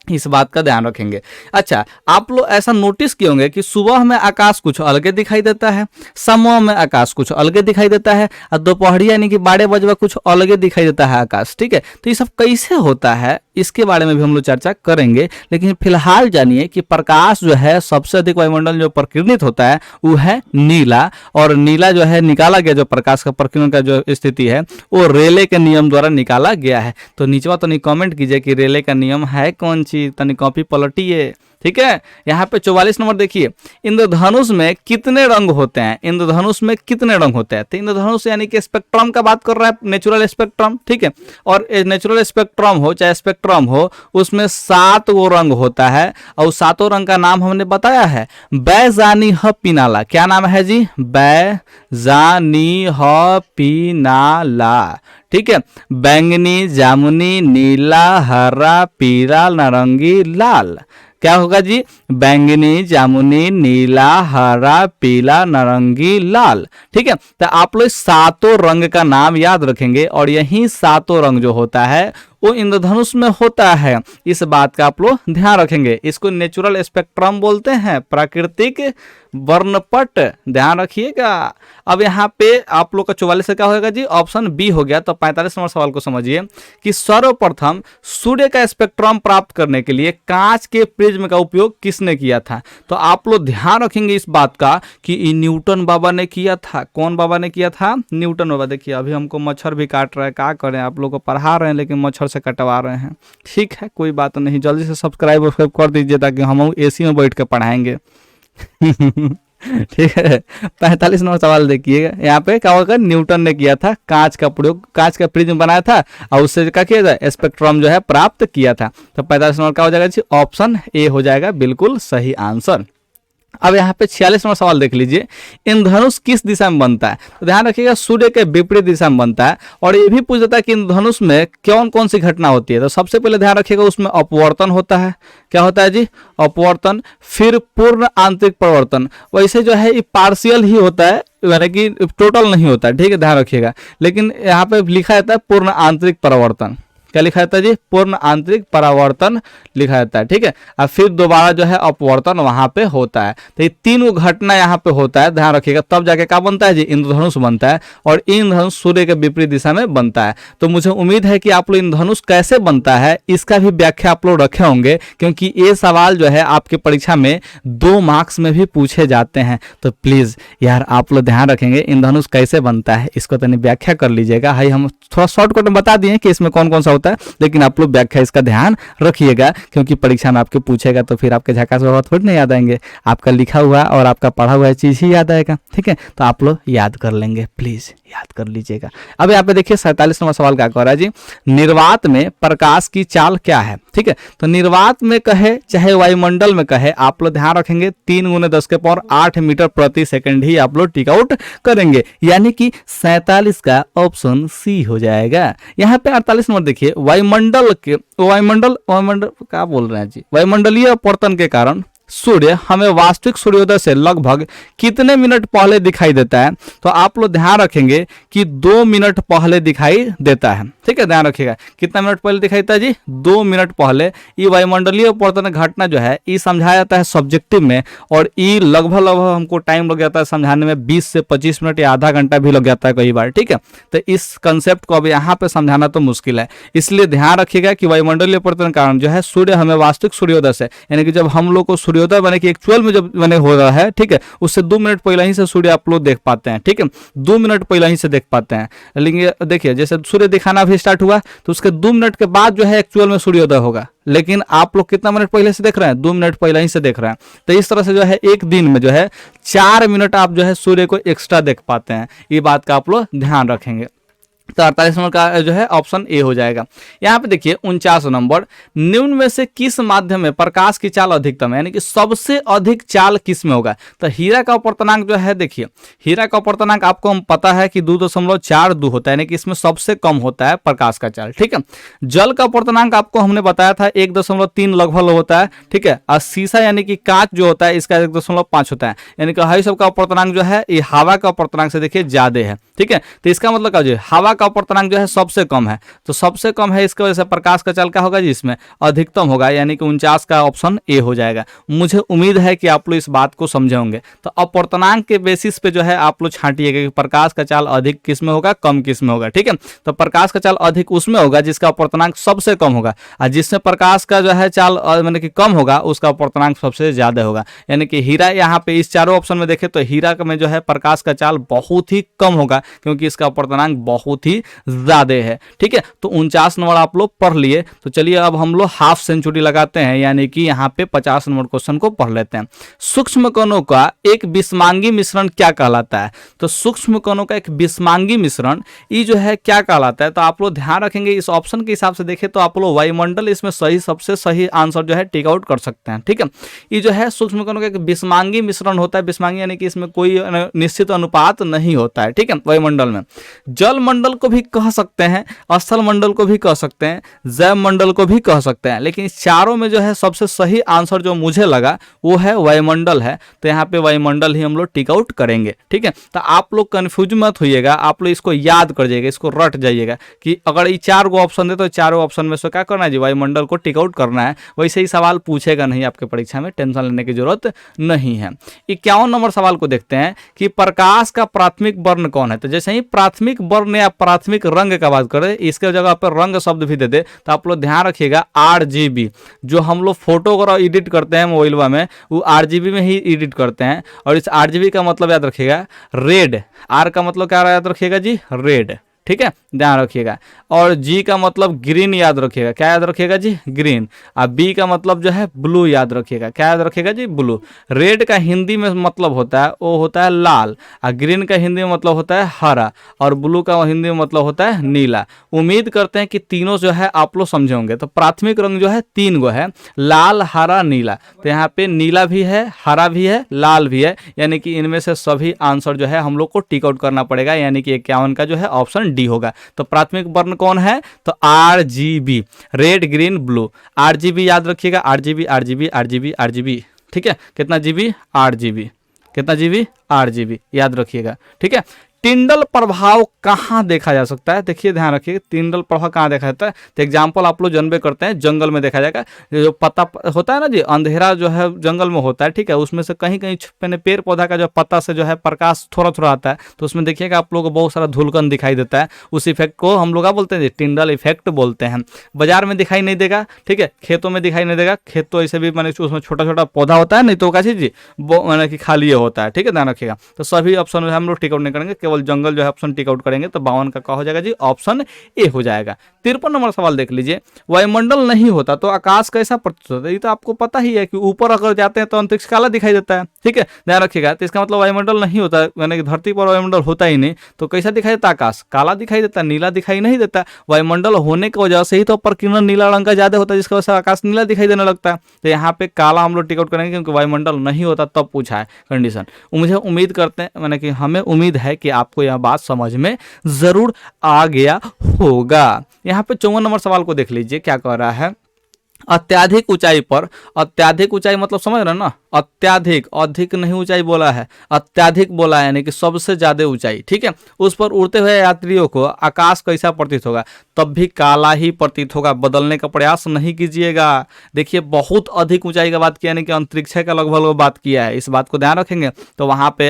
इस बात का ध्यान रखेंगे। अच्छा, आप लोग ऐसा नोटिस किए होंगे कि सुबह में आकाश कुछ अलगे दिखाई देता है, शाम में आकाश कुछ अलगे दिखाई देता है, और दोपहर यानी कि 12 बजे कुछ अलगे दिखाई देता है आकाश, ठीक है। तो ये सब कैसे होता है इसके बारे में भी हम लोग चर्चा करेंगे, लेकिन फिलहाल जानिए कि प्रकाश जो है सबसे अधिक वायुमंडल जो प्रकीर्णित होता है वो है नीला, और नीला जो है निकाला गया, जो प्रकाश का प्रकीर्णन का जो स्थिति है वो रेले के नियम द्वारा निकाला गया है। तो नीचे तनी कमेंट कीजिए कि रेले का नियम है कौन सी, तनी कॉपी पलटिए, ठीक है। यहाँ पे 44 नंबर देखिए, इंद्रधनुष में कितने रंग होते हैं, इंद्रधनुष में कितने रंग होते हैं। तो इंद्रधनुष यानी कि स्पेक्ट्रम का बात कर रहा है, नेचुरल स्पेक्ट्रम, ठीक है। और नेचुरल स्पेक्ट्रम हो चाहे स्पेक्ट्रम हो, उसमें 7 वो रंग होता है, और 7 रंग का नाम हमने बताया है, बैजानी ह पीनाला। क्या नाम है जी, बैजानी ह पीनाला, ठीक है। बैंगनी, जामुनी, नीला, हरा, पीला, नारंगी, लाल। क्या होगा जी, बैंगनी, जामुनी, नीला, हरा, पीला, नारंगी, लाल, ठीक है। तो आप लोग 7 रंग का नाम याद रखेंगे, और यही 7 रंग जो होता है वो इंद्रधनुष में होता है, इस बात का आप लोग ध्यान रखेंगे। इसको नेचुरल स्पेक्ट्रम बोलते हैं, प्राकृतिक वर्णपट, ध्यान रखिएगा। अब यहाँ पे आप लोग का 44 से क्या होगा जी, ऑप्शन बी हो गया। तो 45 नंबर सवाल को समझिए कि सर्वप्रथम सूर्य का स्पेक्ट्रम प्राप्त करने के लिए कांच के प्रिज्म का उपयोग किसने किया था। तो आप लोग ध्यान रखेंगे इस बात का कि न्यूटन बाबा ने किया था। कौन बाबा ने किया था, न्यूटन बाबा। देखिए अभी हमको मच्छर भी काट रहा है, क्या करें, आप लोग को पढ़ा रहे हैं लेकिन मच्छर से कटवा रहे हैं, ठीक है, कोई बात नहीं, जल्दी से सब्सक्राइब कर दीजिए ताकि हम एसी में बैठ के पढ़ाएंगे। ठीक है। 45 नंबर सवाल देखिएगा, यहाँ पे क्या होगा, न्यूटन ने किया था, कांच का प्रयोग, कांच का प्रिज्म बनाया था, और उससे क्या किया था, स्पेक्ट्रम जो है प्राप्त किया था। तो 45 नंबर का हो जाएगा जी, ऑप्शन ए हो जाएगा बिल्कुल सही आंसर। अब यहाँ पे 46 नंबर सवाल देख लीजिए, इंद्रधनुष किस दिशा में बनता है। तो ध्यान रखिएगा सूर्य के विपरीत दिशा में बनता है, और ये भी पूछ देता है कि इंद्रधनुष में कौन कौन सी घटना होती है। तो सबसे पहले ध्यान रखिएगा उसमें अपवर्तन होता है। क्या होता है जी, अपवर्तन, फिर पूर्ण आंतरिक परिवर्तन। वैसे जो है ये पार्शियल ही होता है, यानी कि टोटल नहीं होता है, ठीक है, ध्यान रखिएगा। लेकिन यहाँ पे लिखा जाता है पूर्ण आंतरिक परिवर्तन। क्या लिखा जाता है जी, पूर्ण आंतरिक परावर्तन लिखा जाता है, ठीक है। और फिर दोबारा जो है अपवर्तन वहां पे होता है। तो ये 3 घटना यहाँ पे होता है, ध्यान रखिएगा, तब जाके क्या बनता है जी, इंद्रधनुष बनता है, और इंद्रधनुष सूर्य के विपरीत दिशा में बनता है। तो मुझे उम्मीद है कि आप लोग इंद्रधनुष कैसे बनता है इसका भी व्याख्या आप लोग रखे होंगे, क्योंकि ये सवाल जो है आपके परीक्षा में 2 मार्क्स में भी पूछे जाते हैं। तो प्लीज यार आप लोग ध्यान रखेंगे इंद्रधनुष कैसे बनता है, इसको तनी व्याख्या कर लीजिएगा। हाई हम थोड़ा शॉर्टकट में बता दिए कि इसमें कौन कौन सा होता है, लेकिन आप लोग व्याख्या इसका ध्यान रखिएगा, क्योंकि परीक्षा में आपके पूछेगा तो फिर आपके झकास बाबा थोड़ी नहीं याद आएंगे, आपका लिखा हुआ और आपका पढ़ा हुआ चीज ही याद आएगा, ठीक है। तो आप लोग याद कर लेंगे, प्लीज याद कर लीजिएगा। अब यहाँ पे देखिए 47 नंबर सवाल क्या कह रहा है जी, निर्वात में प्रकाश की चाल क्या है, ठीक है। तो निर्वात में कहे चाहे वायुमंडल में कहे, आप लोग ध्यान रखेंगे 3 × 10⁸ मीटर प्रति सेकंड ही आप लोग टिक आउट करेंगे, यानी कि 47 का ऑप्शन सी हो जाएगा। यहाँ पे 48 नंबर देखिए, वायुमंडल क्या बोल रहे हैं जी, वायुमंडलीय अपवर्तन के कारण सूर्य हमें वास्तविक सूर्योदय से लगभग कितने मिनट पहले दिखाई देता है। तो आप लोग ध्यान रखेंगे कि 2 मिनट पहले दिखाई देता है, ठीक है, ध्यान रखिएगा। कितना मिनट पहले दिखाई देता है जी, 2 मिनट पहले। ये वायुमंडलीय अपवर्तन घटना जो है ये समझाया जाता है सब्जेक्टिव में, और ये लगभग हमको टाइम लग जाता है समझाने में, 20 से 25 मिनट या आधा घंटा भी लग जाता है कई बार, ठीक है। तो इस कंसेप्ट को अब यहाँ पे समझाना तो मुश्किल है, इसलिए ध्यान रखिएगा कि वायुमंडलीय अपवर्तन के कारण जो है सूर्य हमें वास्तविक सूर्योदय से, यानी कि जब हम लोग को सूर्योदय बने कि एक्चुअल में जब बने हो रहा है, ठीक है, उससे 2 मिनट पहले ही से सूर्य आप लोग देख पाते हैं, ठीक है, 2 मिनट पहले ही से देख पाते हैं। लेकिन देखिए जैसे सूर्य दिखाना भी स्टार्ट हुआ तो उसके 2 मिनट के बाद जो है एक्चुअल में सूर्योदय होगा, लेकिन आप लोग कितना मिनट पहले से देख रहे हैं, 2 मिनट पहले ही से देख रहे हैं। तो इस तरह से जो है एक दिन में जो है 4 मिनट आप जो है सूर्य को एक्स्ट्रा देख पाते हैं, ये बात का आप लोग ध्यान रखेंगे। तो 48 नंबर का जो है ऑप्शन ए हो जाएगा। यहाँ पे देखिए 49 नंबर, निम्न में से किस माध्यम में प्रकाश की चाल अधिकतम है, यानी कि सबसे अधिक चाल किस में होगा। तो हीरा का अपवर्तनांक जो है, देखिए हीरा का अपवर्तनांक आपको हम पता है कि 2.42 होता है, यानी कि इसमें सबसे कम होता है प्रकाश का चाल, ठीक है। जल का अपवर्तनांक आपको हमने बताया था 1.3 लगभग होता है, ठीक है। और शीशा यानी कि कांच जो होता है इसका 1.5 होता है, यानी कि हई सब का अपवर्तनांक जो है ये हवा का अपवर्तनांक से देखिए ज्यादा है, ठीक है। तो इसका मतलब क्या, हवा का अपवर्तनांक जो है सबसे कम है, तो सबसे कम है, इसकी वजह से प्रकाश का चाल क्या होगा जी, इसमें अधिकतम होगा, यानी कि 49 का ऑप्शन ए हो जाएगा। मुझे उम्मीद है कि आप लोग इस बात को समझे होंगे। तो अपवर्तनांक के बेसिस पे जो है आप लोग छांटिएगा कि प्रकाश का चाल अधिक किस में होगा, कम किस में होगा, ठीक है। तो प्रकाश का चाल अधिक उसमें होगा जिसका अपवर्तनांक सबसे कम होगा, और जिसमें प्रकाश का जो है चाल मतलब कि कम होगा उसका अपवर्तनांक सबसे ज्यादा होगा। यानी कि हीरा यहाँ पे इस चारों ऑप्शन में देखें तो हीरा में जो है प्रकाश का चाल बहुत ही कम होगा, क्योंकि इसका अपवर्तनांक बहुत ही ज्यादा है, ठीक है। तो 49 नंबर आप लोग पढ़ लिए। तो चलिए अब हम लोग हाफ सेंचुरी लगाते हैं, यानी कि यहाँ पे 50 नंबर क्वेश्चन को पढ़ लेते हैं। सूक्ष्म कणों का एक विषमांगी मिश्रण क्या कहलाता है। तो सूक्ष्म कणों का एक विषमांगी मिश्रण ये जो है क्या कहलाता है। तो आप लोग ध्यान रखेंगे इस ऑप्शन के हिसाब से देखें तो आप लोग वायुमंडल इसमें सही, सबसे सही आंसर जो है टिक आउट कर सकते हैं, ठीक है। ये जो है सूक्ष्म कणों का एक विषमांगी मिश्रण होता है। विषमांगी यानी कि इसमें कोई निश्चित अनुपात नहीं होता है, ठीक है, वायुमंडल में। जल मंडल को भी कह सकते हैं, स्थल मंडल को भी कह सकते हैं, जैव मंडल को भी कह सकते हैं, लेकिन इस चारों में जो है सबसे सही आंसर जो मुझे लगा वो है वायुमंडल है। तो यहाँ पे वायुमंडल ही हम लोग टिक आउट करेंगे, ठीक है। तो आप लोग कंफ्यूज मत होइएगा, आप लोग इसको याद कर जाइएगा, इसको रट जाइएगा कि अगर ये 4 गो ऑप्शन दे तो 4 ऑप्शन में से क्या करना है जी, वायुमंडल को टिक आउट करना है। वैसे ही सवाल पूछेगा नहीं आपके परीक्षा में, टेंशन लेने की जरूरत नहीं है। 51 नंबर सवाल को देखते हैं कि प्रकाश का प्राथमिक वर्ण कौन है। तो जैसे ही प्राथमिक वर्ण या प्राथमिक रंग का बात करें, इसके जगह पर रंग शब्द भी दे दे तो आप लोग ध्यान रखिएगा RGB, जो हम लोग फोटो वगैरह एडिट करते हैं मोबाइल में वो RGB में ही एडिट करते हैं। और इस RGB का मतलब याद रखिएगा रेड, R का मतलब क्या याद रखिएगा जी, रेड, ठीक है, ध्यान रखिएगा। और जी का मतलब ग्रीन याद रखिएगा, क्या याद रखिएगा जी, ग्रीन। और बी का मतलब जो है ब्लू याद रखिएगा, क्या याद रखिएगा जी, ब्लू। रेड का हिंदी में मतलब होता है वो होता है लाल, और ग्रीन का हिंदी में मतलब होता है हरा, और ब्लू का हिंदी में मतलब होता है नीला। उम्मीद करते हैं कि तीनों जो है आप लोग समझे होंगे। तो प्राथमिक रंग जो है 3 गो है, लाल, हरा, नीला। तो यहाँ पे नीला भी है, हरा भी है, लाल भी है, यानी कि इनमें से सभी आंसर जो है हम लोग को टिक आउट करना पड़ेगा, यानी कि 51 का जो है ऑप्शन डी होगा। तो प्राथमिक वर्ण कौन है, तो RGB, red green blue. RGB याद रखिएगा, RGB RGB RGB RGB, ठीक है। कितना GB, RGB, कितना GB, RGB याद रखिएगा, ठीक है। टिंडल प्रभाव कहाँ देखा जा सकता है, देखिए ध्यान रखिए टिंडल प्रभाव कहाँ देखा जाता है। तो एग्जाम्पल आप लोग जानबे करते हैं, जंगल में देखा जाएगा। जो पत्ता होता है ना जी, अंधेरा जो है जंगल में होता है, ठीक है, उसमें से कहीं कहीं पेड़ पौधा का जो पत्ता से जो है प्रकाश थोड़ा थोड़ा आता है, तो उसमें देखिएगा आप लोग को बहुत सारा धुलकन दिखाई देता है। उस इफेक्ट को हम लोग क्या बोलते हैं, टिंडल इफेक्ट बोलते हैं। बाजार में दिखाई नहीं देगा, ठीक है, खेतों में दिखाई नहीं देगा, खेत तो ऐसे भी मैंने उसमें छोटा छोटा पौधा होता है, नहीं तो क्या चीज जी वो मैंने कि खाली होता है, ठीक है, ध्यान रखिएगा। तो सभी ऑप्शन हम लोग टिक आउट नहीं करेंगे, केवल जंगल जो है ऑप्शन टिक आउट करेंगे। तो 52 का हो जाएगा जी, ऑप्शन ए हो जाएगा। 53 नंबर सवाल देख लीजिए, वायुमंडल नहीं होता तो आकाश कैसा प्रतीत होता है। ये तो आपको पता ही है कि ऊपर अगर जाते हैं तो अंतरिक्ष काला दिखाई देता है, ठीक है, ध्यान रखिएगा। तो इसका मतलब वायुमंडल नहीं होता, यानी कि धरती पर वायुमंडल होता ही नहीं, तो कैसा दिखाई देता, आकाश काला दिखाई देता, नीला दिखाई नहीं देता। वायुमंडल होने की वजह से ही तो प्रकीर्णन नीला रंग का ज्यादा होता है, जिसकी वजह से आकाश नीला दिखाई देने लगता है। तो यहाँ पे काला हम लोग टिक आउट करेंगे, क्योंकि वायुमंडल नहीं होता तब पूछा है कंडीशन। मुझे उम्मीद करते हैं, मैंने कि हमें उम्मीद है कि आपको यह बात समझ में जरूर आ गया होगा। यहाँ पे 54 नंबर सवाल को देख लीजिए, क्या कह रहा है, अत्याधिक ऊंचाई पर, अत्याधिक ऊंचाई मतलब समझ रहे हैं ना, अत्याधिक, अधिक नहीं ऊंचाई बोला है, अत्याधिक बोला है, यानी कि सबसे ज्यादा ऊंचाई, ठीक है। उस पर उड़ते हुए यात्रियों को आकाश कैसा प्रतीत होगा, तब भी काला ही प्रतीत होगा, बदलने का प्रयास नहीं कीजिएगा। देखिए बहुत अधिक ऊंचाई का बात किया, यानी कि अंतरिक्ष का लगभग बात किया है, इस बात को ध्यान रखेंगे। तो वहां पे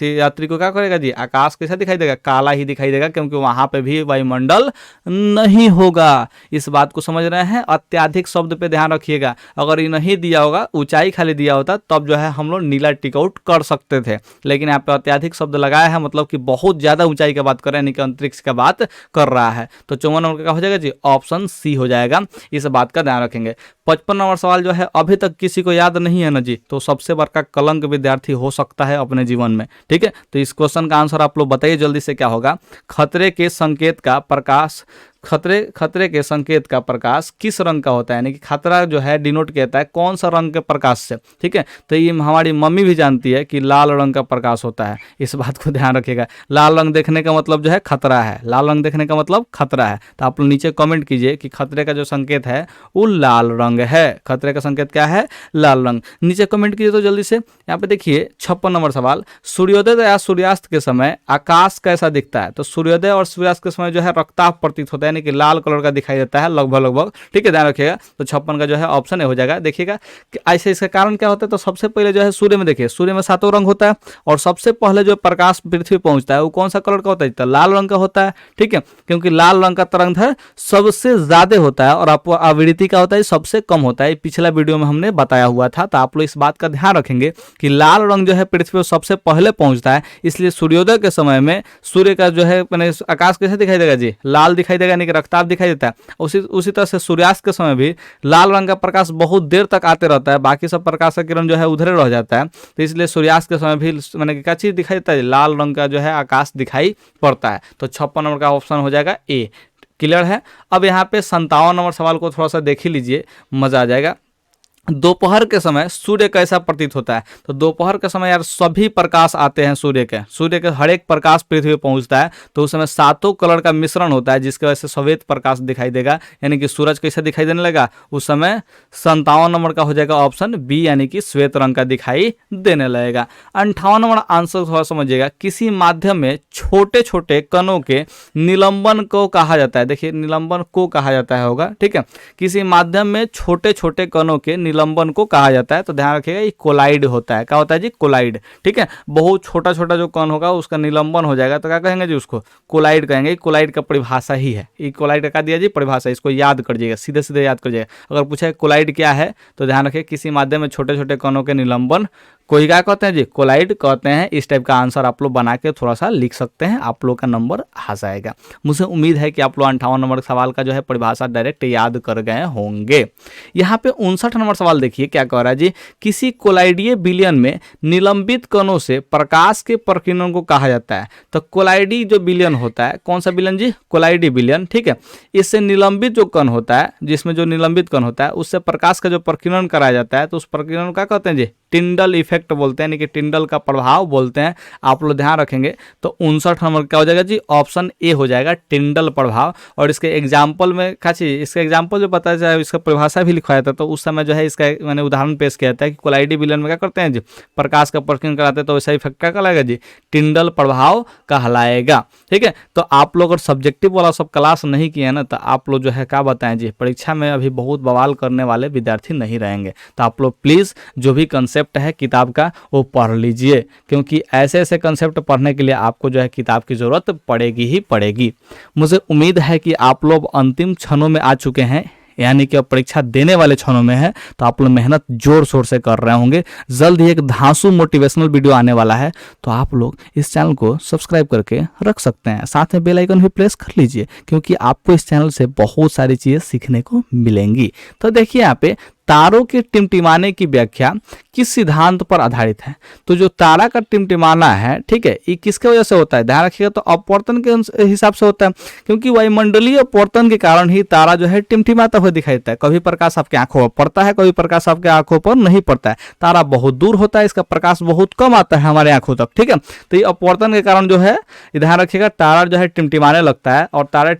यात्री को क्या करेगा जी, आकाश कैसा दिखाई देगा, काला ही दिखाई देगा, क्योंकि वहां पे भी वायुमंडल नहीं होगा। इस बात को समझ रहे हैं, अत्याधिक शब्द पे ध्यान रखिएगा। अगर ये नहीं दिया होगा, ऊंचाई खाली दिया होता, तब जो है हम लोग नीला टिक आउट कर सकते थे, लेकिन यहाँ पे अत्याधिक शब्द लगाया है, मतलब कि बहुत ज्यादा ऊंचाई की बात कर रहे हैं, यानी कि अंतरिक्ष का बात कर रहा है। तो 54 नंबर का हो जाएगा जी, ऑप्शन सी हो जाएगा, इस बात का ध्यान रखेंगे। 55 नंबर सवाल जो है अभी तक किसी को याद नहीं है ना जी, तो सबसे बड़का कलंक विद्यार्थी हो सकता है अपने जीवन में। ठीक है, तो इस क्वेश्चन का आंसर आप लोग बताइए जल्दी से, क्या होगा? खतरे के संकेत का प्रकाश, खतरे के संकेत का प्रकाश किस रंग का होता है? यानी कि खतरा जो है डिनोट कहता है कौन सा रंग के प्रकाश से। ठीक है, तो ये हमारी मम्मी भी जानती है कि लाल रंग का प्रकाश होता है, इस बात को ध्यान रखिएगा। लाल रंग देखने का मतलब जो है खतरा है, लाल रंग देखने का मतलब खतरा है। तो आप लोग नीचे कमेंट कीजिए कि खतरे का जो संकेत है वो लाल रंग है। खतरे का संकेत क्या है? लाल रंग। नीचे कमेंट कीजिए तो जल्दी से। यहाँ पे देखिए 56 नंबर सवाल, सूर्योदय या सूर्यास्त के समय आकाश कैसा दिखता है? तो सूर्योदय और सूर्यास्त के समय जो है रक्ताभ प्रतीत होता है, यानी कि लाल कलर का दिखाई देता है लगभग। ठीक है, ध्यान रखिएगा। तो 56 का जो है ऑप्शन ए हो जाएगा। देखिएगा कि ऐसे इसका कारण क्या होता है, तो सबसे पहले जो है सूर्य में देखिए, सूर्य में 7 रंग होता है और सबसे पहले जो प्रकाश पृथ्वी पहुंचता है वो कौन सा कलर का होता है? तो लाल रंग का होता है। ठीक है, क्योंकि लाल रंग का तरंगदैर्घ्य सबसे ज्यादा होता है और आपको आवृत्ति का होता है सबसे कम होता है। पिछला वीडियो में हमने बताया हुआ था, तो आप लोग इस बात का ध्यान रखेंगे कि लाल रंग जो है पृथ्वी पर सबसे पहले पहुंचता है। इसलिए सूर्योदय के समय में सूर्य का जो है आकाश कैसे दिखाई देगा जी? लाल दिखाई देगा, यानी कि रक्ताभ दिखाई देता है। उसी तरह से सूर्यास्त के समय भी लाल रंग का प्रकाश बहुत देर तक आते रहता है, बाकी सब प्रकाश का किरण जो है उधर रह जाता है। तो इसलिए सूर्यास्त के समय भी मैंने क्या चीज दिखाई देता है? लाल रंग का जो है आकाश दिखाई पड़ता है। तो 56 नंबर का ऑप्शन हो जाएगा ए। क्लियर है? अब यहाँ पे 57 नंबर सवाल को थोड़ा सा देख ही लीजिए, मजा आ जाएगा। दोपहर के समय सूर्य कैसा प्रतीत होता है? तो दोपहर के समय यार सभी प्रकाश आते हैं सूर्य के हर एक प्रकाश पृथ्वी पे पहुंचता है, तो उस समय 7 कलर का मिश्रण होता है, जिसकी वजह से श्वेत प्रकाश दिखाई देगा, यानी कि सूरज कैसे दिखाई देने लगा उस समय? 57 नंबर का हो जाएगा ऑप्शन बी, यानी कि श्वेत रंग का दिखाई देने लगेगा। 58 नंबर आंसर थोड़ा समझिएगा, किसी माध्यम में छोटे छोटे कणों के निलंबन को कहा जाता है। देखिए निलंबन को कहा जाता है होगा। ठीक है, किसी माध्यम में छोटे छोटे कणों के निलंबन को कहा जाता है। तो ध्यान रखिएगा ये कोलाइड होता है। क्या होता है जी? कोलाइड। ठीक है, बहुत छोटा छोटा जो कण होगा उसका निलंबन हो जाएगा, तो क्या कहेंगे जी? उसको कोलाइड कहेंगे। कोलाइड का परिभाषा ही है ये। कोलाइड का दिया जी परिभाषा, इसको याद कर जाइएगा, सीधे सीधे याद कर जाइएगा। अगर पूछे कोलाइड क्या है तो ध्यान रखिए किसी माध्यम में छोटे छोटे कणों के निलंबन को ही क्या कहते हैं जी? कोलाइड कहते हैं। इस टाइप का आंसर आप लोग बना के थोड़ा सा लिख सकते हैं, आप लोग का नंबर आ जाएगा। मुझे उम्मीद है कि आप लोग 58 नंबर सवाल का जो है परिभाषा डायरेक्ट याद कर गए होंगे। यहाँ पे 59 नंबर सवाल देखिए क्या कह रहा है जी, किसी कोलाइडीय विलयन में निलंबित कणों से प्रकाश के प्रकीर्णन को कहा जाता है। तो कोलाइडी जो विलयन होता है, कौन सा विलयन जी? कोलाइडी विलयन। ठीक है, इससे निलंबित जो कण होता है, जिसमें जो निलंबित कण होता है उससे प्रकाश का जो प्रकीर्णन कराया जाता है, तो उस प्रकीर्णन का कहते हैं जी टिंडल इफेक्ट बोलते हैं, यानी कि टिंडल का प्रभाव बोलते हैं। आप लोग ध्यान रखेंगे। तो 59 नंबर क्या हो जाएगा जी? ऑप्शन ए हो जाएगा, टिंडल प्रभाव। और इसके एग्जाम्पल में क्या चीज, इसका एग्जाम्पल जो पता है इसका परिभाषा भी लिखवाया था, तो उस समय जो है इसका मैंने उदाहरण पेश किया था कि कोलाइडी विलयन में क्या करते हैं जी? प्रकाश का प्रकीर्णन कराते हैं, तो वैसा इफेक्ट क्या कहलाएगा जी? टिंडल प्रभाव कहलाएगा। ठीक है, तो आप लोग अगर सब्जेक्टिव वाला सब क्लास नहीं किए ना, तो आप लोग जो है क्या बताएं जी, परीक्षा में अभी बहुत बवाल करने वाले विद्यार्थी नहीं रहेंगे। तो आप लोग प्लीज जो भी कंसेप्ट है किताब का वो पढ़ लीजिए, क्योंकि ऐसे ऐसे कंसेप्ट पढ़ने के लिए आपको जो है किताब की जरूरत पड़ेगी ही पड़ेगी। मुझे उम्मीद है कि आप लोग अंतिम क्षणों में आ चुके हैं, यानी कि अब परीक्षा देने वाले क्षणों में है, तो आप लोग मेहनत जोर शोर से कर रहे होंगे। जल्द ही एक धांसू मोटिवेशनल वीडियो आने वाला है, तो आप लोग इस चैनल को सब्सक्राइब करके रख सकते हैं। साथ में बेल आइकन भी प्रेस कर लीजिए, क्योंकि आपको इस चैनल से बहुत सारी चीजें सीखने को मिलेंगी। तो देखिए यहाँ पे तारों के टिमटिमाने की व्याख्या किस सिद्धांत पर आधारित है? तो जो तारा का टिमटिमाना है, ठीक है, ये किसके वजह से होता है? ध्यान रखिएगा, तो अपवर्तन के हिसाब से होता है, क्योंकि वायुमंडलीय अपवर्तन के कारण ही तारा जो है टिमटिमाता हुआ दिखाई देता है। कभी प्रकाश आपकी आंखों पर पड़ता है, कभी प्रकाश आपकी आंखों पर नहीं पड़ता है। तारा बहुत दूर होता है, इसका प्रकाश बहुत कम आता है हमारे आंखों तक। ठीक है, तो ये अपवर्तन के कारण जो है ध्यान रखिएगा तारा जो है टिमटिमाने लगता है। और तारे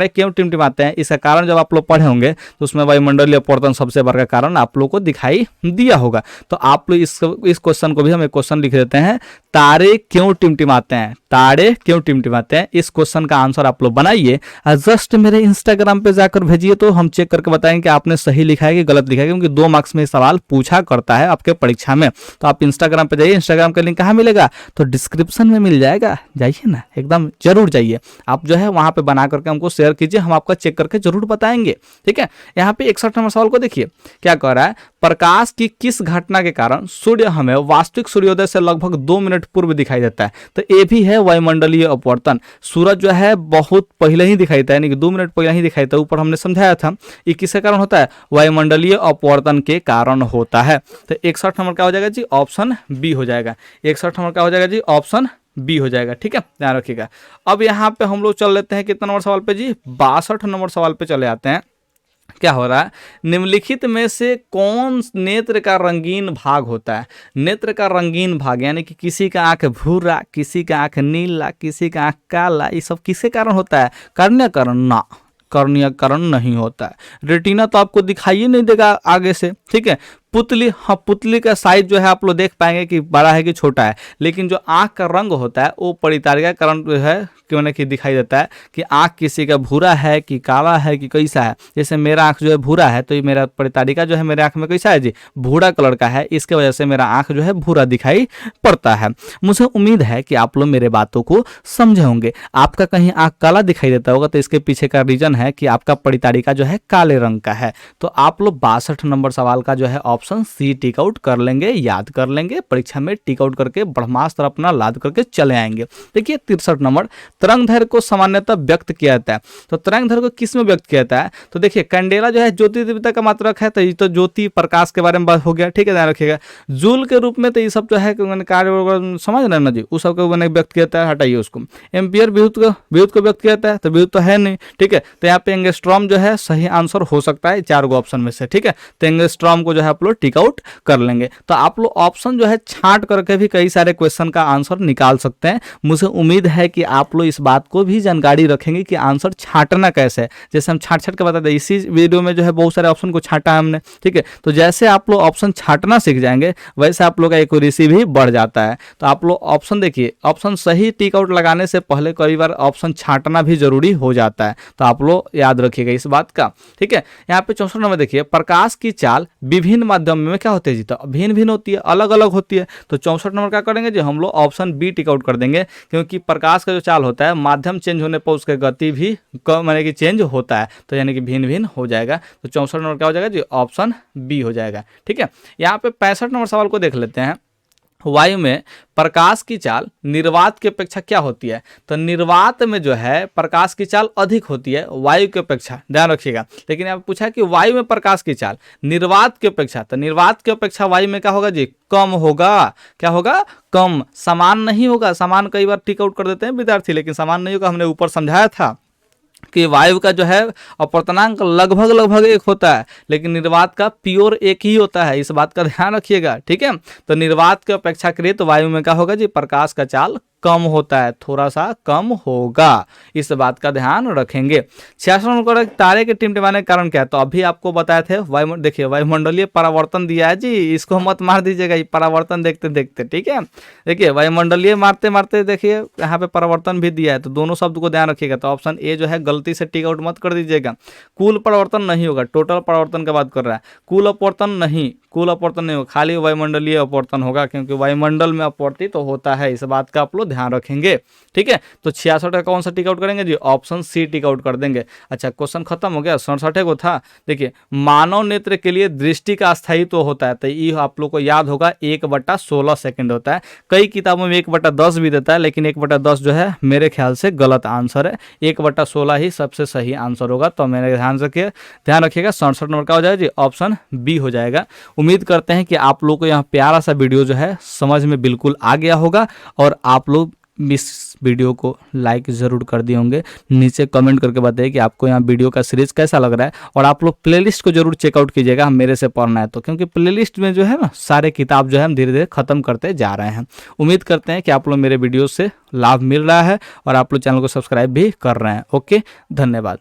क्यों टिमटिमाते हैं, इसका कारण जब आप लोग पढ़े होंगे तो उसमें वायुमंडलीय अपवर्तन सबसे बड़ा कारण आप लोग को दिखाई दिया होगा। तो आप लोग इस क्वेश्चन को भी हम एक क्वेश्चन लिख देते हैं, तारे क्यों टिमटिमाते हैं? तारे क्यों टिमटिमाते हैं, इस क्वेश्चन का आंसर आप लोग बनाइए और जस्ट मेरे इंस्टाग्राम पे जाकर भेजिए, तो हम चेक करके बताएंगे कि आपने सही लिखा है कि गलत लिखा है, क्योंकि 2 मार्क्स में सवाल पूछा करता है आपके परीक्षा में। तो आप इंस्टाग्राम पे जाइए, इंस्टाग्राम का लिंक कहाँ मिलेगा? तो डिस्क्रिप्शन में मिल जाएगा, जाइए ना, एकदम जरूर जाइए। आप जो है वहां पे बना करके हमको शेयर कीजिए, हम आपका चेक करके जरूर बताएंगे। ठीक है, यहाँ पे 61 नंबर सवाल को देखिए, क्या कह रहा है, प्रकाश की किस घटना के कारण सूर्य हमें वास्तविक सूर्योदय से लगभग 2 मिनट पूर्व दिखाई देता है। तो ये भी है वायुमंडलीय अपवर्तन। सूरज जो है बहुत पहले ही दिखाई देता है, यानी कि 2 मिनट पहले ही दिखाई देता है। ऊपर हमने समझाया था ये किसके कारण होता है, वायुमंडलीय अपवर्तन के कारण होता है। तो 61 नंबर क्या हो जाएगा जी, ऑप्शन बी हो जाएगा। 61 नंबर क्या हो जाएगा जी, ऑप्शन बी हो जाएगा। ठीक है, ध्यान रखिएगा। अब यहाँ पे हम लोग चल लेते हैं कितना नंबर सवाल पे जी, 62 नंबर सवाल पे चले आते हैं। क्या हो रहा है, निम्नलिखित में से कौन नेत्र का रंगीन भाग होता है। नेत्र का रंगीन भाग यानी कि किसी का आंख भूरा, किसी का आंख नीला, किसी का आंख काला, ये सब किसके कारण होता है, कर्णीयकरण ना, कर्णीयकरण नहीं होता है। रेटिना तो आपको दिखाई नहीं देगा आगे से। ठीक है, पुतली, हाँ पुतली का साइज जो है आप लोग देख पाएंगे कि बड़ा है कि छोटा है, लेकिन जो आंख का रंग होता है वो परितारिका कारण जो है क्यों ना कि दिखाई देता है कि आंख किसी का भूरा है कि काला है कि कैसा है। जैसे मेरा आंख जो है भूरा है तो ये मेरा परितारिका जो है मेरे आंख में कैसा है जी, भूरा कलर का है, इसके वजह से मेरा आंख जो है भूरा दिखाई पड़ता है। मुझे उम्मीद है कि आप लोग मेरे बातों को समझे होंगे। आपका कहीं आंख काला दिखाई देता होगा तो इसके पीछे का रीजन है कि आपका परितारिका जो है काले रंग का है। तो आप लोग 62 नंबर सवाल का जो है ऑप्शन सी टिक आउट कर लेंगे, याद कर लेंगे, परीक्षा में टिक आउट करके ब्रह्मास्त्र अपना लाद करके चले आएंगे। देखिए 63 नंबर, तरंगदैर्घ्य को सामान्यतः व्यक्त किया जाता है। तो तरंगदैर्घ्य को किस में व्यक्त किया जाता है, तो देखिए कैंडेला जो है ज्योति दीप्ति का मात्रक है, तो ये तो ज्योति प्रकाश के बारे में बात हो गया। ठीक है, ध्यान रखिएगा। जूल के रूप में तो ये सब जो है कार्य समझ रहे हैं ना जी, उस सब को मैंने व्यक्त किया जाता है, हटाइए उसको। एम्पियर विद्युत को व्यक्त किया जाता है, तो विद्युत तो है नहीं। ठीक है, तो यहाँ पे एंगस्ट्रॉम जो है सही आंसर हो सकता है 4 ऑप्शन में से। ठीक है, तो एंगस्ट्रॉम को जो है आप लोग टिक आउट कर लेंगे। तो आप लोग ऑप्शन जो है छांट करके भी कई सारे क्वेश्चन का आंसर निकाल सकते हैं। मुझे उम्मीद है कि आप लोग इस बात को भी जानकारी रखेंगे कि आंसर छांटना कैसे है। जैसे हम छांट के बताते हैं, इसी वीडियो में जो है बहुत सारे ऑप्शन को छांटा है हमने। ठीक है, तो जैसे आप लोग ऑप्शन छांटना सीख जाएंगे वैसे आप लोग का एक्यूरेसी भी बढ़ जाता है। तो आप लोग ऑप्शन देखिए, ऑप्शन सही टिक आउट लगाने से पहले कई बार ऑप्शन छांटना भी जरूरी हो जाता है। तो आप लोग याद रखिएगा इस बात का। ठीक है, यहाँ पे 64 नंबर देखिए, प्रकाश की चाल विभिन्न माध्यम में क्या होती है जी, तो भिन्न भिन्न होती है, अलग अलग होती है। तो 64 नंबर क्या करेंगे जी, हम लोग ऑप्शन बी टिक आउट कर देंगे, क्योंकि प्रकाश का जो चाल होता है माध्यम चेंज होने पर उसकी गति भी कम यानी कि चेंज होता है, तो यानी कि भिन्न भिन्न हो जाएगा। तो 64 नंबर क्या हो जाएगा जी, ऑप्शन बी हो जाएगा। ठीक है, यहाँ पे 65 नंबर सवाल को देख लेते हैं। वायु में प्रकाश की चाल निर्वात की अपेक्षा क्या होती है, तो निर्वात में जो है प्रकाश की चाल अधिक होती है वायु की अपेक्षा, ध्यान रखिएगा। लेकिन यहाँ पूछा है कि वायु में प्रकाश की चाल निर्वात की अपेक्षा, तो निर्वात की अपेक्षा वायु में क्या होगा जी, कम होगा। क्या होगा, कम, समान नहीं होगा। समान कई बार टिक आउट कर देते हैं विद्यार्थी, लेकिन समान नहीं होगा। हमने ऊपर समझाया था कि वायु का जो है अपवर्तनांक लगभग एक होता है, लेकिन निर्वात का प्योर एक ही होता है। इस बात का ध्यान रखिएगा। ठीक है, तो निर्वात के अपेक्षाकृत वायु में क्या होगा जी, प्रकाश का चाल कम होता है, थोड़ा सा कम होगा। इस बात का ध्यान रखेंगे। 66 नंबर तारे के टिमटिमाने के कारण क्या है, तो अभी आपको बताए थे देखिए वायुमंडलीय परावर्तन दिया है जी, इसको मत मार दीजिएगा, ये परावर्तन देखते देखते। ठीक है, देखिए वायुमंडलीय मारते मारते देखिए यहाँ पे परावर्तन भी दिया है, तो दोनों शब्द को ध्यान रखिएगा। तो ऑप्शन ए जो है गलती से टिक आउट मत कर दीजिएगा। कुल परावर्तन नहीं होगा, टोटल परावर्तन की बात कर रहा है, कुल अपवर्तन नहीं, कुल अपवर्तन नहीं होगा, खाली वायुमंडलीय अपवर्तन होगा, क्योंकि वायुमंडल में अपवर्तित तो होता है। इस बात का आप लोग ध्यान रखेंगे। ठीक है, तो 66 का कौन सा टिक आउट करेंगे जी, ऑप्शन सी टिक आउट कर देंगे। अच्छा, क्वेश्चन खत्म हो गया। 67 को था, देखिए मानव नेत्र के लिए दृष्टि का स्थायित्व तो होता है, तो ये आप लोग को याद होगा 1/16 सेकंड होता है। कई किताबों में 1/10 भी देता है, लेकिन 1/10 जो है मेरे ख्याल से गलत आंसर है। 1/16 ही सबसे सही आंसर होगा। तो मेरे ध्यान रखिएगा 67 नंबर का हो जाएगा जी, ऑप्शन बी हो जाएगा। उम्मीद करते हैं कि आप लोग को यहाँ प्यारा सा वीडियो जो है समझ में बिल्कुल आ गया होगा, और आप लोग इस वीडियो को लाइक ज़रूर कर दिए होंगे। नीचे कमेंट करके बताइए कि आपको यहाँ वीडियो का सीरीज कैसा लग रहा है, और आप लोग प्लेलिस्ट को जरूर चेकआउट कीजिएगा मेरे से पढ़ना है तो, क्योंकि प्लेलिस्ट में जो है ना सारे किताब जो है हम धीरे धीरे खत्म करते जा रहे हैं। उम्मीद करते हैं कि आप लोग मेरे वीडियो से लाभ मिल रहा है और आप लोग चैनल को सब्सक्राइब भी कर रहे हैं। ओके, धन्यवाद।